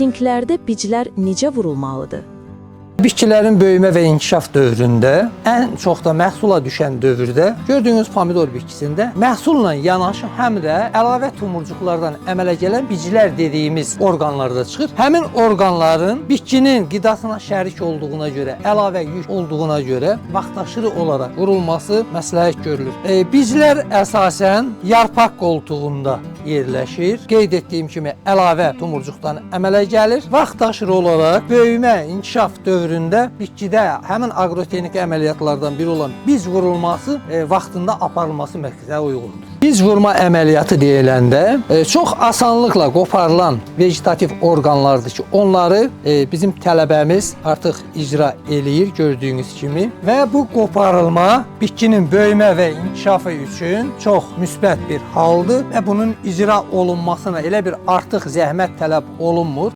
Mitinqlərdə biclər necə vurulmalıdır? Bitkilərin böyümə və inkişaf dövründə, ən çox da məhsula düşən dövrdə gördüyünüz pomidor bitkisində məhsulla yanaşı həm də əlavə tumurcuqlardan əmələ gələn biclər dediyimiz orqanlar da çıxır. Həmin orqanların bitkinin qidasına şərik olduğuna görə, əlavə yük olduğuna görə vaxtaşırı olaraq vurulması məsləhət görülür. Biclər əsasən yarpaq qoltuğunda yerləşir. Qeyd etdiyim kimi əlavə tumurcuqdan əmələ gəlir. Vaxtaşırı olaraq böyümə, inkişaf dövründə bitkidə həmin aqrotexniki əməliyyatlardan biri olan biz vurulması vaxtında aparılması məqsədə uyğundur. Biz vurma əməliyyatı deyiləndə çox asanlıqla qoparılan vegetativ orqanlardır ki, onları bizim tələbəmiz artıq icra eləyir gördüyünüz kimi və bu qoparılma bitkinin böyümə və inkişafı üçün çox müsbət bir haldır və bunun icra olunmasına elə bir artıq zəhmət tələb olunmur.